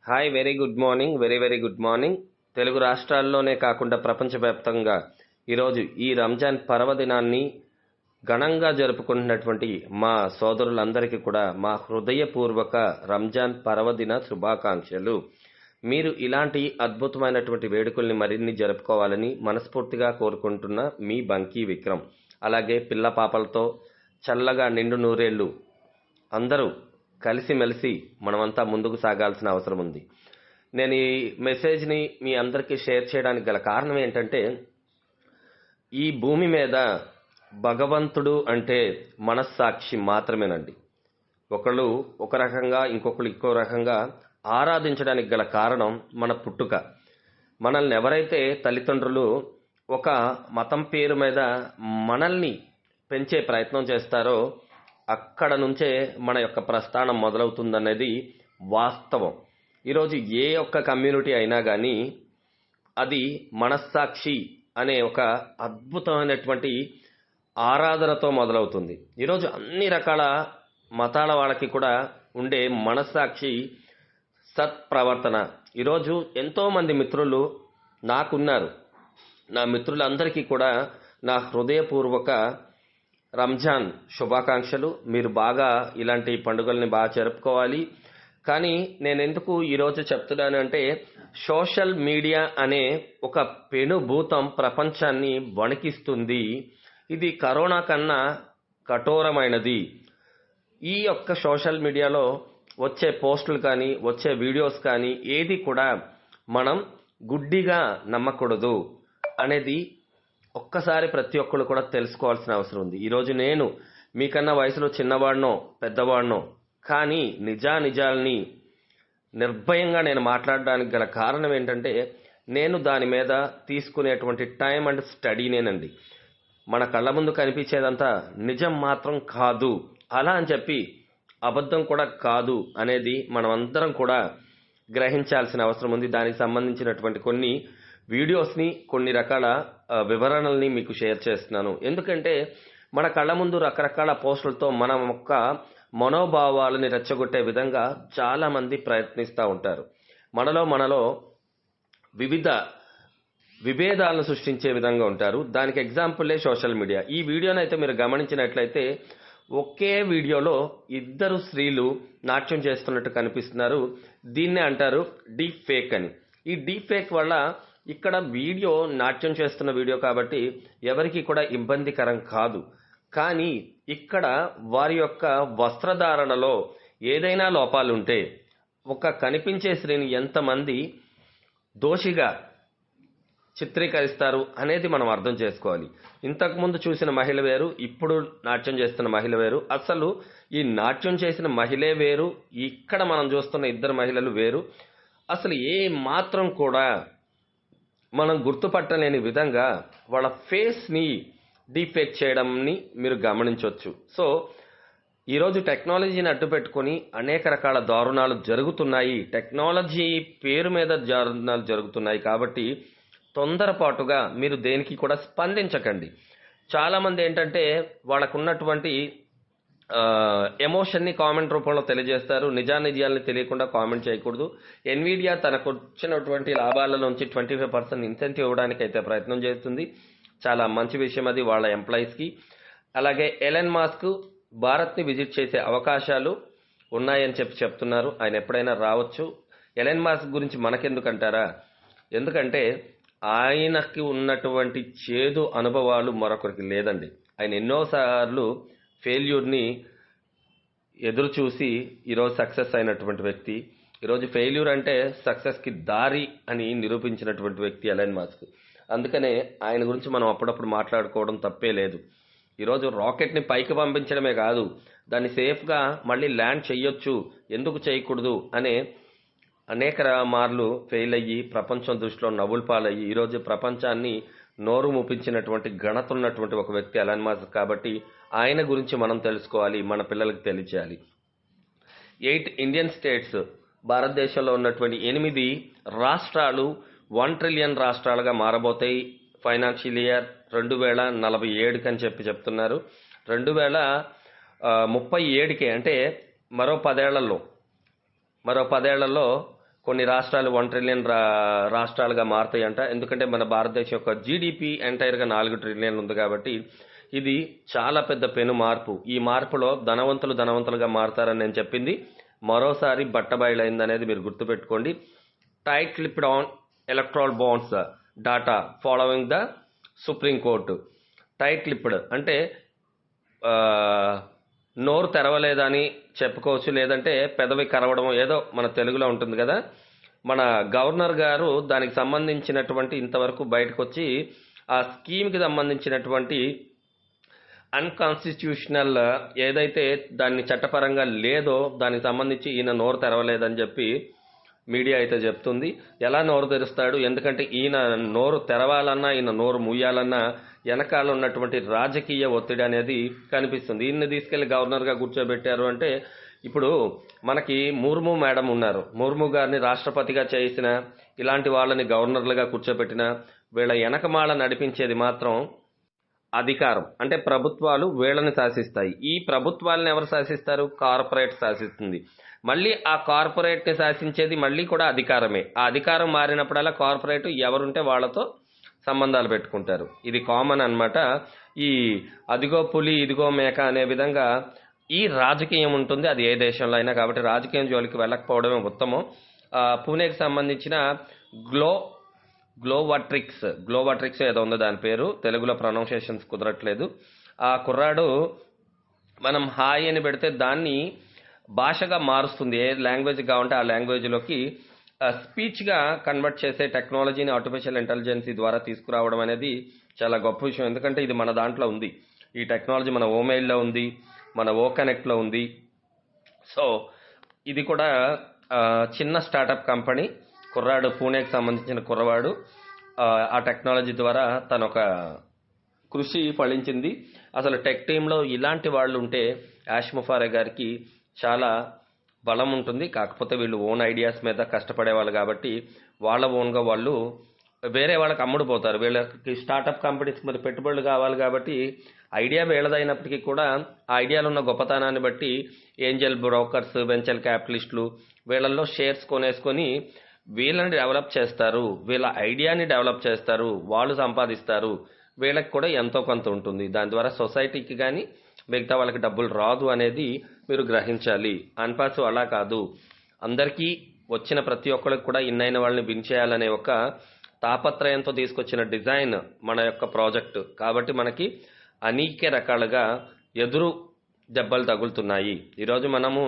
Hi, very good morning. Very good morning. Telugu రాష్ట్రాల్లోనే కాకుండా ప్రపంచవ్యాప్తంగా ఈరోజు ఈ రంజాన్ పర్వదినాన్ని ఘనంగా జరుపుకుంటున్నటువంటి మా సోదరులందరికీ కూడా మా హృదయపూర్వక రంజాన్ పర్వదిన శుభాకాంక్షలు. మీరు ఇలాంటి అద్భుతమైనటువంటి వేడుకల్ని మరిన్ని జరుపుకోవాలని మనస్ఫూర్తిగా కోరుకుంటున్న మీ బంకీ విక్రమ్. అలాగే పిల్ల పాపలతో చల్లగా నిండు నూరేళ్లు అందరూ కలిసిమెలిసి మనమంతా ముందుకు సాగాల్సిన అవసరం ఉంది. నేను ఈ మెసేజ్ని మీ అందరికీ షేర్ చేయడానికి గల కారణం ఏంటంటే, ఈ భూమి మీద భగవంతుడు అంటే మనస్సాక్షి మాత్రమేనండి. ఒకళ్ళు ఒక రకంగా, ఇంకొకళ్ళు ఇంకో రకంగా ఆరాధించడానికి గల కారణం మన పుట్టుక. మనల్ని ఎవరైతే తల్లిదండ్రులు ఒక మతం పేరు మీద మనల్ని పెంచే ప్రయత్నం చేస్తారో అక్కడ నుంచే మన యొక్క ప్రస్థానం మొదలవుతుందనేది వాస్తవం. ఈరోజు ఏ ఒక్క కమ్యూనిటీ అయినా కానీ అది మనస్సాక్షి అనే ఒక అద్భుతమైనటువంటి ఆరాధనతో మొదలవుతుంది. ఈరోజు అన్ని రకాల మతాల వాళ్ళకి కూడా ఉండే మనస్సాక్షి సత్ప్రవర్తన. ఈరోజు ఎంతోమంది మిత్రులు నాకున్నారు. నా మిత్రులందరికీ కూడా నా హృదయపూర్వక రంజాన్ శుభాకాంక్షలు. మీరు బాగా ఇలాంటి పండుగల్ని బాగా జరుపుకోవాలి. కానీ నేను ఎందుకు ఈరోజు చెప్తున్నాను అంటే, సోషల్ మీడియా అనే ఒక పెనుభూతం ప్రపంచాన్ని వణికిస్తుంది. ఇది కరోనా కన్నా కఠోరమైనది. ఈ యొక్క సోషల్ మీడియాలో వచ్చే పోస్టులు కానీ, వచ్చే వీడియోస్ కానీ ఏది కూడా మనం గుడ్డిగా నమ్మకూడదు అనేది ఒక్కసారి ప్రతి ఒక్కరు కూడా తెలుసుకోవాల్సిన అవసరం ఉంది. ఈరోజు నేను మీకన్నా వయసులో చిన్నవాడినో పెద్దవాడినో, కానీ నిజాల్ని నిర్భయంగా నేను మాట్లాడడానికి గల కారణం ఏంటంటే, నేను దాని మీద తీసుకునేటువంటి టైం అండ్ స్టడీనేనండి. మన కళ్ళ ముందు కనిపించేదంతా నిజం మాత్రం కాదు, అలా అని చెప్పి అబద్ధం కూడా కాదు అనేది మనమందరం కూడా గ్రహించాల్సిన అవసరం ఉంది. దానికి సంబంధించినటువంటి కొన్ని వీడియోస్ని, కొన్ని రకాల వివరణల్ని మీకు షేర్ చేస్తున్నాను. ఎందుకంటే మన కళ్ళ ముందు రకరకాల పోస్టులతో మన యొక్క మనోభావాలని రెచ్చగొట్టే విధంగా చాలా మంది ప్రయత్నిస్తూ ఉంటారు. మనలో వివిధ విభేదాలను సృష్టించే విధంగా ఉంటారు. దానికి ఎగ్జాంపులే సోషల్ మీడియా. ఈ వీడియోని అయితే మీరు గమనించినట్లయితే ఒకే వీడియోలో ఇద్దరు స్త్రీలు నాట్యం చేస్తున్నట్టు కనిపిస్తున్నారు. దీన్నే అంటారు డీప్ ఫేక్ అని. ఈ డీప్ ఫేక్ వల్ల ఇక్కడ వీడియో నాట్యం చేస్తున్న వీడియో కాబట్టి ఎవరికి కూడా ఇబ్బందికరం కాదు. కానీ ఇక్కడ వారి యొక్క వస్త్రధారణలో ఏదైనా లోపాలుంటే ఒక కనిపించే స్త్రీని ఎంతమంది దోషిగా చిత్రీకరిస్తారు అనేది మనం అర్థం చేసుకోవాలి. ఇంతకుముందు చూసిన మహిళ వేరు, ఇప్పుడు నాట్యం చేస్తున్న మహిళ వేరు. అసలు ఈ నాట్యం చేసిన మహిళే వేరు, ఇక్కడ మనం చూస్తున్న ఇద్దరు మహిళలు వేరు. అసలు ఏ మాత్రం కూడా మనం గుర్తుపట్టలేని విధంగా వాళ్ళ ఫేస్ని డీఫేక్ చేయడంని మీరు గమనించవచ్చు. సో ఈరోజు టెక్నాలజీని అడ్డు పెట్టుకొని అనేక రకాల దారుణాలు జరుగుతున్నాయి. టెక్నాలజీ పేరు మీద దారుణాలు జరుగుతున్నాయి. కాబట్టి తొందరపాటుగా మీరు దేనికి కూడా స్పందించకండి. చాలామంది ఏంటంటే వాళ్ళకున్నటువంటి ఎమోషన్ని కామెంట్ రూపంలో తెలియజేస్తారు. నిజాల్ని తెలియకుండా కామెంట్ చేయకూడదు. ఎన్విడియా తనకు వచ్చినటువంటి లాభాల నుంచి 25% ఇన్సెంటివ్ ఇవ్వడానికి అయితే ప్రయత్నం చేస్తుంది. చాలా మంచి విషయం అది వాళ్ళ ఎంప్లాయీస్కి. అలాగే ఎలన్ మాస్క్ భారత్ని విజిట్ చేసే అవకాశాలు ఉన్నాయని చెప్తున్నారు. ఆయన ఎప్పుడైనా రావచ్చు. ఎలన్ మాస్క్ గురించి మనకెందుకంటారా? ఎందుకంటే ఆయనకి ఉన్నటువంటి చేదు అనుభవాలు మరొకరికి లేదండి. ఆయన ఎన్నోసార్లు ఫెయిల్యూర్ని ఎదురు చూసి ఈరోజు సక్సెస్ అయినటువంటి వ్యక్తి. ఈరోజు ఫెయిల్యూర్ అంటే సక్సెస్కి దారి అని నిరూపించినటువంటి వ్యక్తి ఎలన్ మాస్క్. అందుకనే ఆయన గురించి మనం అప్పుడప్పుడు మాట్లాడుకోవడం తప్పే లేదు. ఈరోజు రాకెట్ని పైకి పంపించడమే కాదు, దాన్ని సేఫ్గా మళ్ళీ ల్యాండ్ చేయొచ్చు, ఎందుకు చేయకూడదు అనే అనేక మార్లు ఫెయిల్ అయ్యి ప్రపంచం దృష్టిలో నవ్వుల పాలయ్యి ఈరోజు ప్రపంచాన్ని నోరు ముపించినటువంటి ఘనత ఉన్నటువంటి ఒక వ్యక్తి ఎలన్ మాస్క్. కాబట్టి ఆయన గురించి మనం తెలుసుకోవాలి, మన పిల్లలకు తెలియచేయాలి. 8 ఇండియన్ స్టేట్స్, భారతదేశంలో ఉన్నటువంటి 8 రాష్ట్రాలు 1 ట్రిలియన్ రాష్ట్రాలుగా మారబోతాయి ఫైనాన్షియల్ ఇయర్ 2047 అని చెప్తున్నారు. 2037కే అంటే మరో 10 ఏళ్లలో కొన్ని రాష్ట్రాలు 1 ట్రిలియన్ రాష్ట్రాలుగా మారుతాయంట. ఎందుకంటే మన భారతదేశం యొక్క జీడిపి ఎంటైర్గా 4 ట్రిలియన్లు ఉంది కాబట్టి ఇది చాలా పెద్ద పెను మార్పు. ఈ మార్పులో ధనవంతులుగా మారుతారని నేను చెప్పింది మరోసారి బట్టబయలైంది అనేది మీరు గుర్తుపెట్టుకోండి. Tight clipped on electoral bonds data following the supreme court. Tight clipped అంటే నోరు తెరవలేదని చెప్పుకోవచ్చు, లేదంటే పెదవి కరవడం ఏదో మన తెలుగులో ఉంటుంది కదా. మన గవర్నర్ గారు దానికి సంబంధించినటువంటి ఇంతవరకు బయటకు వచ్చి ఆ స్కీమ్కి సంబంధించినటువంటి అన్కాన్స్టిట్యూషనల్ ఏదైతే దాన్ని చట్టపరంగా లేదో దానికి సంబంధించి ఈయన నోరు తెరవలేదని చెప్పి మీడియా అయితే చెప్తుంది. ఎలా నోరు తెరుస్తాడు? ఎందుకంటే ఈయన నోరు తెరవాలన్నా ఈయన నోరు మూయాలన్నా వెనకాల ఉన్నటువంటి రాజకీయ ఒత్తిడి అనేది కనిపిస్తుంది. ఈయన్ని తీసుకెళ్లి గవర్నర్గా కూర్చోబెట్టారు అంటే ఇప్పుడు మనకి ముర్ము మేడం ఉన్నారు. ముర్ము గారిని రాష్ట్రపతిగా చేసిన ఇలాంటి వాళ్ళని గవర్నర్లుగా కూర్చోబెట్టిన వీళ్ళ వెనకమాల నడిపించేది మాత్రం అధికారం. అంటే ప్రభుత్వాలు వీళ్ళని శాసిస్తాయి. ఈ ప్రభుత్వాలను ఎవరు శాసిస్తారు? కార్పొరేట్ శాసిస్తుంది. మళ్ళీ ఆ కార్పొరేట్ని శాసించేది మళ్ళీ కూడా అధికారమే. ఆ అధికారం మారినప్పుడల్లా కార్పొరేట్ ఎవరుంటే వాళ్ళతో సంబంధాలు పెట్టుకుంటారు. ఇది కామన్ అన్నమాట. ఈ అదిగో పులి ఇదిగో మేక అనే విధంగా ఈ రాజకీయం ఉంటుంది, అది ఏ దేశంలో అయినా. కాబట్టి రాజకీయం జోలికి వెళ్ళకపోవడమే ఉత్తమం. పూణేకి సంబంధించిన గ్లోవాట్రిక్స్ ఏదో ఉందో దాని పేరు, తెలుగులో ప్రొనౌన్సియేషన్స్ కుదరట్లేదు. ఆ కుర్రాడు మనం హాయ్ అని పెడితే దాన్ని భాషగా మారుస్తుంది. ఏ లాంగ్వేజ్ కావాలంటే ఆ లాంగ్వేజ్లోకి స్పీచ్గా కన్వర్ట్ చేసే టెక్నాలజీని ఆర్టిఫిషియల్ ఇంటెలిజెన్స్ ద్వారా తీసుకురావడం అనేది చాలా గొప్ప విషయం. ఎందుకంటే ఇది మన దాంట్లో ఉంది. ఈ టెక్నాలజీ మన ఓమెయిల్లో ఉంది, మన ఓ కనెక్ట్లో ఉంది. సో ఇది కూడా చిన్న స్టార్టప్ కంపెనీ. కుర్రాడు పూణేకి సంబంధించిన కుర్రవాడు ఆ టెక్నాలజీ ద్వారా తన ఒక కృషి ఫలించింది. అసలు టెక్ టీంలో ఇలాంటి వాళ్ళు ఉంటే యాష్ ముఫారే గారికి చాలా బలం ఉంటుంది. కాకపోతే వీళ్ళు ఓన్ ఐడియాస్ మీద కష్టపడేవాళ్ళు కాబట్టి వాళ్ళ ఓన్గా వాళ్ళు వేరే వాళ్ళకి అమ్ముడుపోతారు. వీళ్ళకి స్టార్టప్ కంపెనీస్ మరి పెట్టుబడులు కావాలి కాబట్టి ఐడియా వీళ్ళదైనప్పటికీ కూడా ఆ ఐడియాలో ఉన్న గొప్పతనాన్ని బట్టి ఏంజల్ బ్రోకర్స్, వెంచర్ క్యాపిటలిస్టులు వీళ్ళల్లో షేర్స్ కొనేసుకొని వీళ్ళని డెవలప్ చేస్తారు, వీళ్ళ ఐడియాని డెవలప్ చేస్తారు, వాళ్ళు సంపాదిస్తారు. వీళ్ళకి కూడా ఎంతో కొంత ఉంటుంది. దాని ద్వారా సొసైటీకి కానీ మిగతా వాళ్ళకి డబ్బులు రాదు అనేది మీరు గ్రహించాలి. అన్పాసు అలా కాదు. అందరికీ వచ్చిన ప్రతి ఒక్కరికి కూడా ఇన్నైన వాళ్ళని విన్ చేయాలనే ఒక తాపత్రయంతో తీసుకొచ్చిన డిజైన్ మన యొక్క ప్రాజెక్టు. కాబట్టి మనకి అనేక రకాలుగా ఎదురు దెబ్బలు తగులుతున్నాయి. ఈరోజు మనము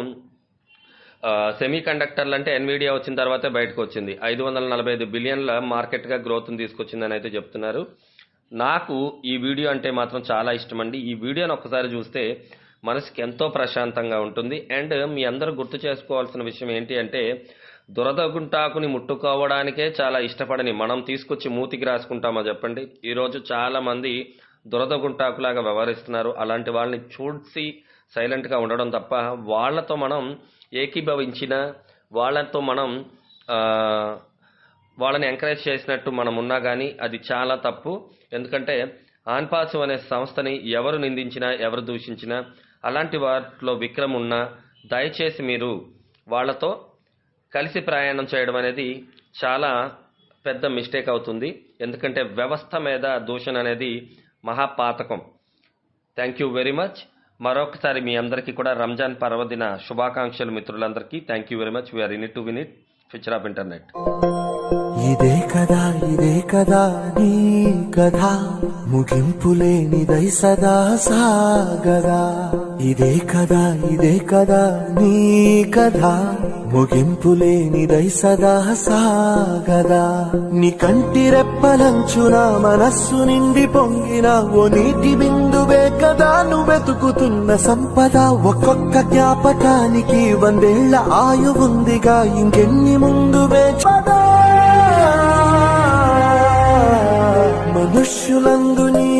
సెమీ కండక్టర్లు అంటే ఎన్విడియా వచ్చిన తర్వాతే బయటకు వచ్చింది. 545 బిలియన్ల మార్కెట్గా గ్రోత్ని తీసుకొచ్చిందని అయితే చెప్తున్నారు. నాకు ఈ వీడియో అంటే మాత్రం చాలా ఇష్టం అండి. ఈ వీడియోని ఒక్కసారి చూస్తే మనసుకి ఎంతో ప్రశాంతంగా ఉంటుంది. అండ్ మీ అందరూ గుర్తు చేసుకోవాల్సిన విషయం ఏంటి అంటే దురదగుంటాకుని ముట్టుకోవడానికే చాలా ఇష్టపడని మనం తీసుకొచ్చి మూతికి రాసుకుంటామా చెప్పండి. ఈరోజు చాలా మంది దురదగుంటాకులాగా వ్యవహరిస్తున్నారు. అలాంటి వాళ్ళని చూసి సైలెంట్గా ఉండడం తప్ప వాళ్ళతో మనం ఏకీభవించిన వాళ్ళతో మనం వాళ్ళని ఎంకరేజ్ చేసినట్టు మనం ఉన్నా కానీ అది చాలా తప్పు. ఎందుకంటే ఆన్పాసు అనే సంస్థని ఎవరు నిందించినా ఎవరు దూషించినా అలాంటి వాటిలో విక్రమ్ ఉన్నా దయచేసి మీరు వాళ్ళతో కలిసి ప్రయాణం చేయడం అనేది చాలా పెద్ద మిస్టేక్ అవుతుంది. ఎందుకంటే వ్యవస్థ మీద దూషణ అనేది మహాపాతకం. Thank you very much. మరొకసారి మీ అందరికీ కూడా రంజాన్ పర్వదిన శుభాకాంక్షలు మిత్రులందరికీ. Thank you very much. We're in it to win it. Future of internet. ఇదే కదా నీ కథ ముగింపులేనిదై సదా సాగదా. ఇదే కదా నీ కథ ముగింపులేనిదై సదా సాగదా. నీ కంటి రెప్పలంచున మనస్సు నిండి పొంగిన ఓ నీటి బిందువే కదా నువ్వెతుకుతున్న సంపద. ఒక్కొక్క జ్ఞాపకానికి 100 ఏళ్ల ఆయువుందిగా, ఇంకెన్ని ముందువే పదా. మనుష్యులందు నీ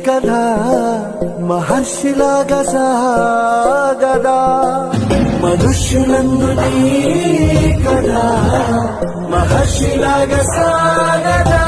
కథ మహర్షిలాగా సాగదా. మనుష్యులందు నీ కథ మహర్షిలాగా సాగదా.